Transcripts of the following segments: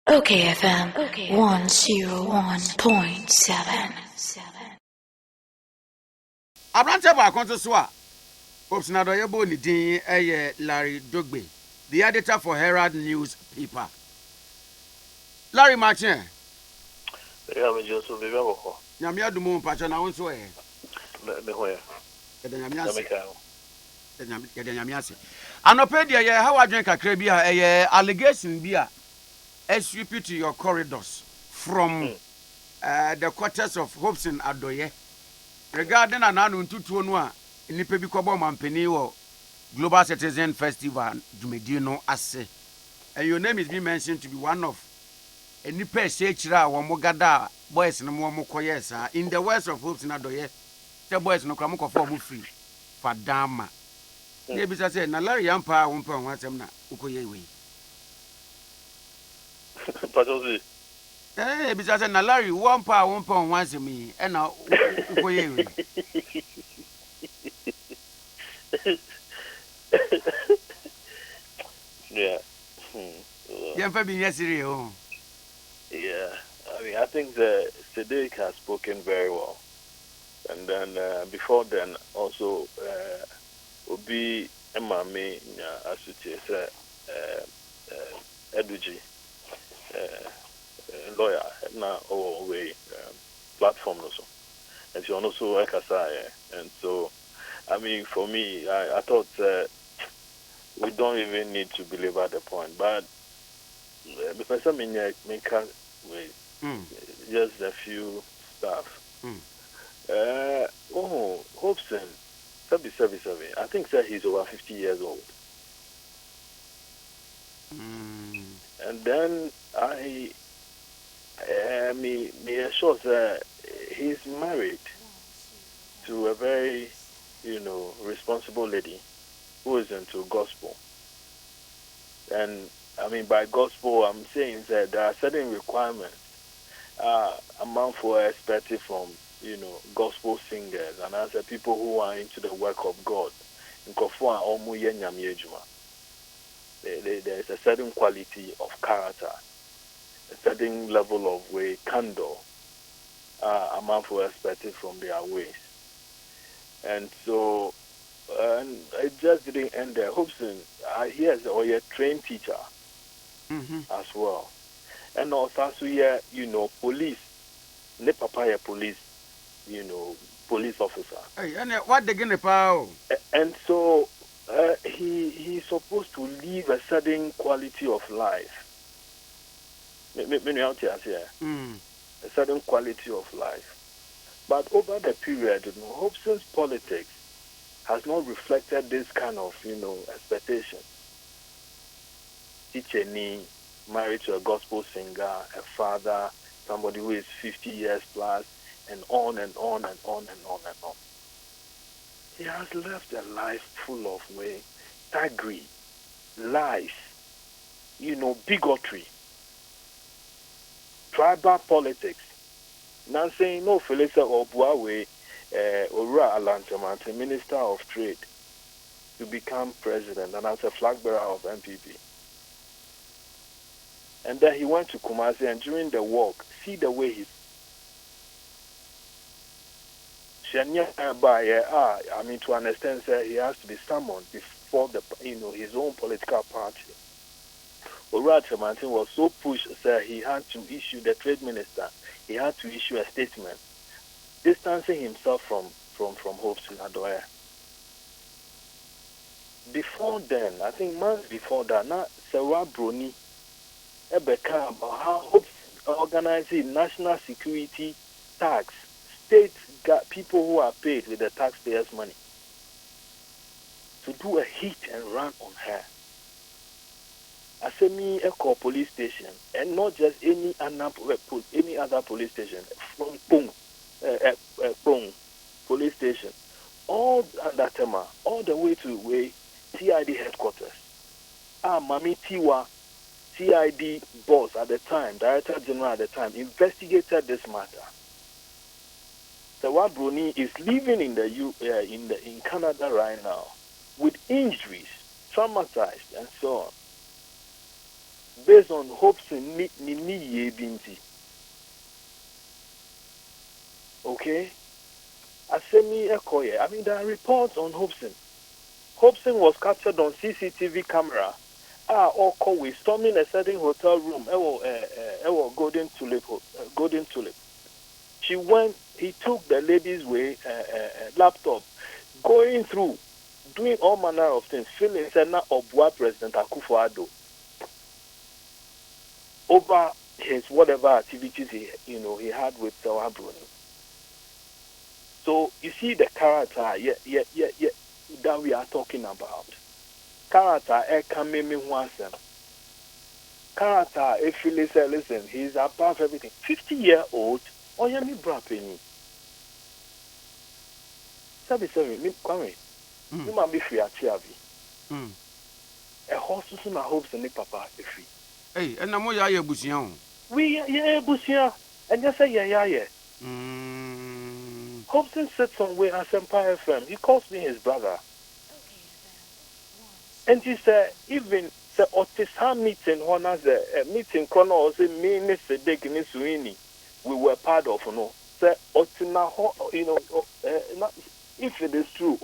OKFM 101.7. Abrante ba konto so a Hopeson Adorye bo ni din Larry Dogbe, the editor for Herald newspaper. Larry Martin. Yeah, me just so baby aboko. Nyame adumu mpacho na wonso Me hoya. Nyame ase. Anopedia ye how adwen kakra bi a allegation bi a sweep to your corridors from the quarters of Hopeson Adorye regarding ananu ntutuo no a nipa bi kɔbɔ mampani wo Global Citizen Festival Jumedi no ase. And your name is being mentioned to be one of a nipa sechira wo mogada boys no mo koyesa in the words of Hopeson Adorye. The boys no kra mo kɔfɔ mo free fadama. Ne bi say na Larry yampa wo mpa ho asɛm na ukoye we. Pajozi. Bi say na Larry wo mpa wo asɛm yi e na ukoye we. Yeah. Yeah, I mean, I think the Sadiq has spoken very well. And then before then, also, Obi Emame Asuti said, Eduji, lawyer, now way platform also. And she also Ekasai. And so, I mean, for me, I thought we don't even need to belabor the point, but because I mean, make just a few stuff. Hopeson, 77. I think that he's over 50 years old. And then I sure that he's married to a very, responsible lady who is into gospel. And I mean, by gospel, I'm saying that there are certain requirements among for expected from, gospel singers and as people who are into the work of God. There is a certain quality of character, a certain level of way, candor among for expected from their ways. And so, and it just didn't end there. Hopeson, he has a trained teacher as well. And also, police, ne papa police, police officer. Hey, and what they gonna power? And so, he's supposed to live a certain quality of life. A certain quality of life. But over the period, Hopeson's politics has not reflected this kind of, expectation. Teacher married to a gospel singer, a father, somebody who is 50 years plus, and on and on and on and on and on. He has left a life full of thuggery, lies, bigotry, tribal politics. Now saying no, Felix Obuawe, Ora Alantamante, Minister of Trade, to become president and as a flag bearer of MPP. And then he went to Kumasi, and during the walk, see the way he's. To understand, sir, he has to be summoned before his own political party. Ora Alantamante was so pushed, sir, he had to issue the trade minister. He had to issue a statement distancing himself from Hopeson Adorye. Before then, I think months before that, now Sarah Bruni Ebeka about how Hopeson organizing national security tax, state people who are paid with the taxpayers' money to do a hit and run on her. Asemi Echo police station, and not just any other police station, from Pong police station, all that time, all the way to CID headquarters. Mami Tiwa, CID boss at the time, Director General at the time, investigated this matter. Sawa Bruni is living in in Canada right now with injuries, traumatized, and so on. based on Hopeson ni binti. Okay? Asemi Ekoye. I mean, there are reports on Hopeson. Hopeson was captured on CCTV camera. We storming a certain hotel room. Golden Tulip. He took the lady's laptop, going through, doing all manner of things, feeling Senna Obua President Akufo-Addo over his whatever activities he had with Sewa Bruni. So you see the character, that we are talking about. Character, character, if you listen, he's above everything. 50-year-old, Oyemi Brapeni. Sabi, me kwame. You might be free at Chiavi. A horse soon hopes and papa if free. Hey, and I'm ya busian. We busia, and just say yeah. Hopeson sits somewhere at Empire FM. He calls me his brother. And he said, even the Otisa meeting, one as a meeting, Chrono, say, me, Mr. Dick, Suini, we were part of, Say, Otina, if it is true,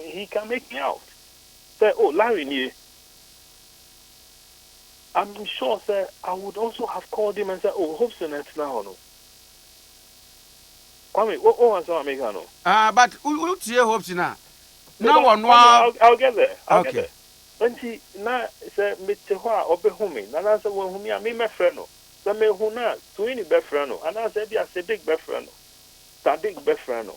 he can make me out. Say, Larry, I'm sure, sir, I would also have called him and said, Hopeson, it's now, no. Kwame, what was I making? But who's here, Hopeson? No, I'll get there. I'll get there. When he now said, Mr. Hua, obe home, and I said, well, I mean, my friend, so me who now, to any befriend, and I said, yes, a big befriend, Sadik befriend.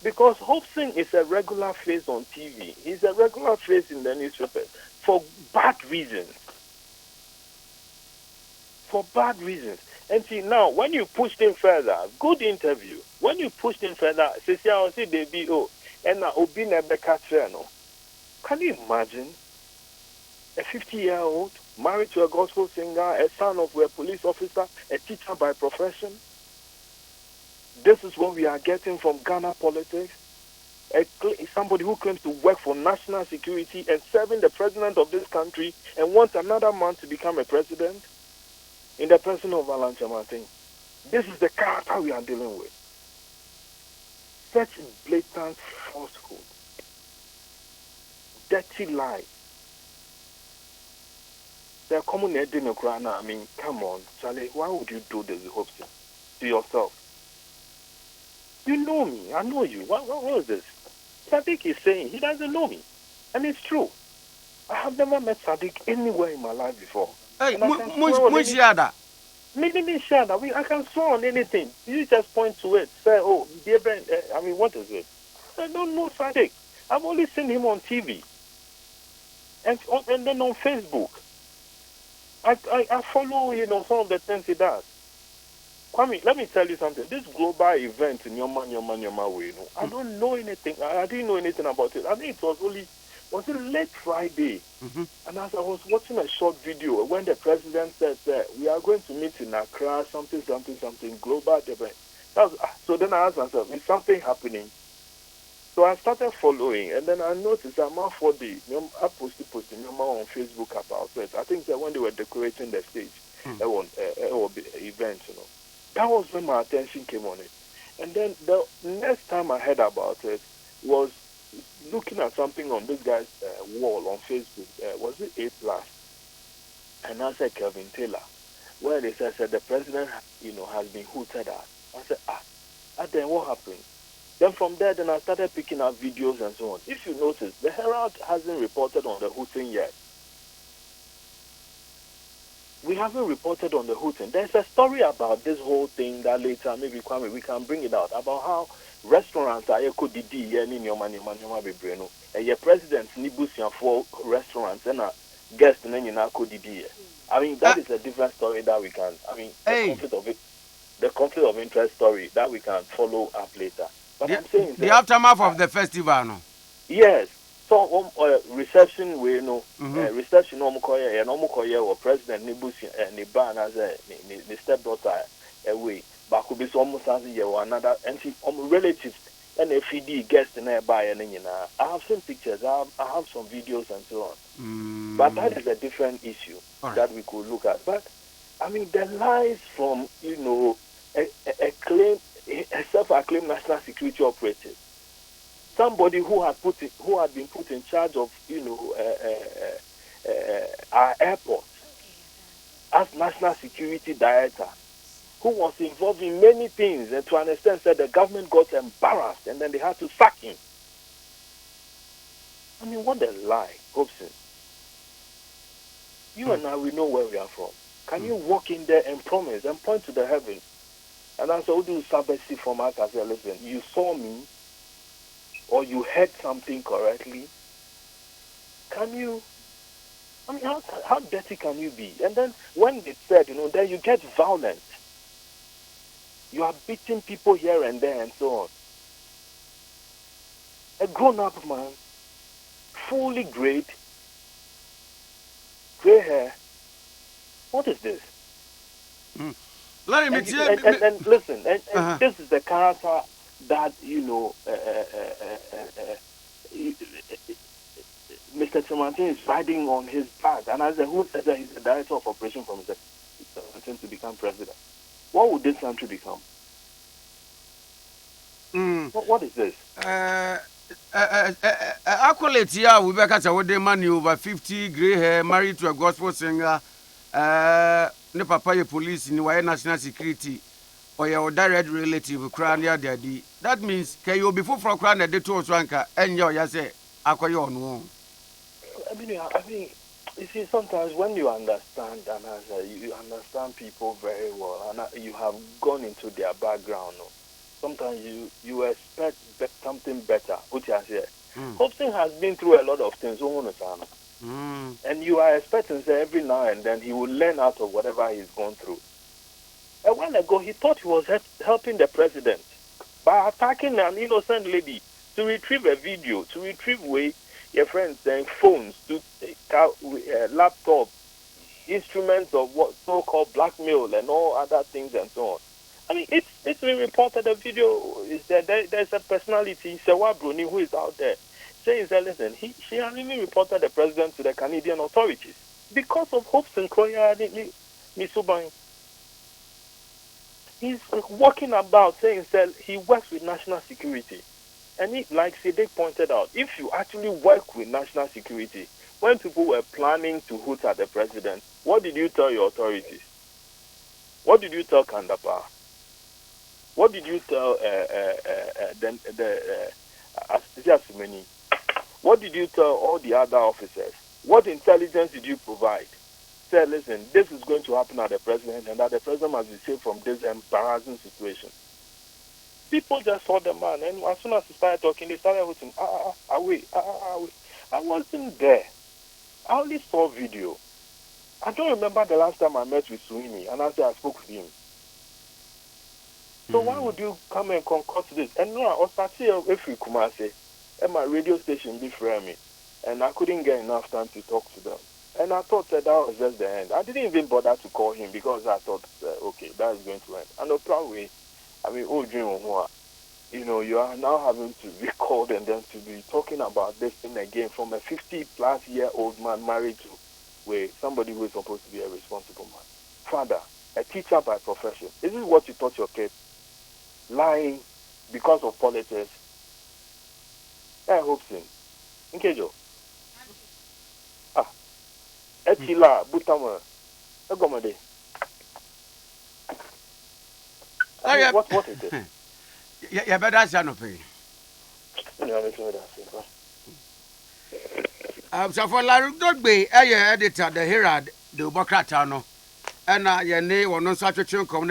Because Hopeson is a regular face on TV. He's a regular face in the newspaper for bad reasons. For bad reasons. And see, now, when you pushed him further, good interview. When you pushed him further, say, they be, and now Obi Nebeka Treno. Can you imagine a 50-year-old married to a gospel singer, a son of a police officer, a teacher by profession? This is what we are getting from Ghana politics. Somebody who claims to work for national security and serving the president of this country and wants another man to become a president in the person of Alan Chamartin. This is the character we are dealing with. Such blatant falsehood, dirty lie. They're common Democrat. I mean, come on, Charlie, why would you do this, Hopeson, to yourself? You know me, I know you. What is this? Sadiq is saying he doesn't know me. And it's true. I have never met Sadiq anywhere in my life before. Hey, Maybe share that. I can swear on anything. You just point to it. Say, dear Ben, what is it? I don't know Sadiq. I've only seen him on TV. And then on Facebook. I follow, some of the things he does. Kwame, let me tell you something. This global event in Yoma way, I don't know anything. I didn't know anything about it. I think it was it late Friday? Mm-hmm. And as I was watching a short video when the president said we are going to meet in Accra, something, global event. So then I asked myself, is something happening? So I started following, and then I noticed I'm out for I posted on Facebook about it. I think that when they were decorating the stage, event, that was when my attention came on it. And then the next time I heard about it was looking at something on this guy's wall on Facebook. Was it A+? And I said Kelvin Taylor, where they said the president, has been hooted at. I said, and then what happened? Then from there, I started picking up videos and so on. If you notice, the Herald hasn't reported on the hooting yet. We haven't reported on the hooting. There's a story about this whole thing that later, maybe Kwame, we can bring it out, about how restaurants are your president nibusian for restaurants and a guest and I mean, that is a different story that we can, the conflict of interest story that we can follow up later. But I'm saying the aftermath of the festival, no? Yes. So reception we reception or president nibusian niban as a stepdaughter away. But could be almost as another and relatives and if he guest nearby and I have seen pictures, I have some videos and so on. But that is a different issue that we could look at. But I mean, the lies from a self-acclaimed national security operative, somebody who had been put in charge of our airport as national security director, who was involved in many things, and to an extent said the government got embarrassed and then they had to sack him. I mean, what a lie, Hopeson. You and I, we know where we are from. Can you walk in there and promise and point to the heavens? And as I do Sabbath from us as a listen, you saw me or you heard something correctly. Can you? I mean, how dirty can you be? And then when they said, then you get violent. You are beating people here and there and so on. A grown-up man, fully grey hair. What is this? Let me and listen, this is the character that, Mr. Tremantin is riding on his back. And as who said that he's the director of operation from Mr. Tremantin to become president? What would this country become? What is this? Accolade here, we back at our money over 50, grey hair, married to a gospel singer, ne papa police in the national security, or your direct relative, crown your daddy. That means, can you before for crown at the two swanker, and your say, Aquayo on one? I mean, you see, sometimes when you understand, and you understand people very well, and you have gone into their background, sometimes you expect something better. Which I say, Hopeson has been through a lot of things, and you are expecting say, every now and then he will learn out of whatever he's gone through. A while ago, he thought he was helping the president by attacking an innocent lady to retrieve a video, to retrieve your friends saying phones, to take out laptop, instruments of what so-called blackmail and all other things and so on. I mean, it's been reported. The video is there. There's a personality, Sewa Bruni, who is out there saying, listen, she has even reported the president to the Canadian authorities because of Hopeson Kroya Misuban. He's walking about saying he works with national security. And like Siddiq pointed out, if you actually work with national security, when people were planning to hoot at the president, what did you tell your authorities? What did you tell Kandapa? What did you tell Asumeni? What did you tell all the other officers? What intelligence did you provide? Say, listen, this is going to happen at the president, and that the president must be saved from this embarrassing situation. People just saw the man, and as soon as he started talking, they started with him, away. I wasn't there. I only saw video. I don't remember the last time I met with Suini, and after I spoke with him. So why would you come and concoct this? And no, I was starting if you come and say, at my radio station before me, and I couldn't get enough time to talk to them. And I thought that was just the end. I didn't even bother to call him because I thought, okay, that is going to end. And the problem way, you are now having to be called and then to be talking about this thing again from a 50-plus-year-old man married to somebody who is supposed to be a responsible man. Father, a teacher by profession. Is this what you taught your kids? Lying because of politics? I hope so. Nkejo. Etila, Butama. Egomade. What is it? Yeah, but that's not pay. So for Larry Dogby, editor, the Herald, the Bocratano, and your name or no such a chunk of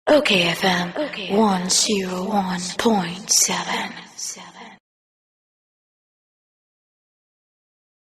OKFM 101.7.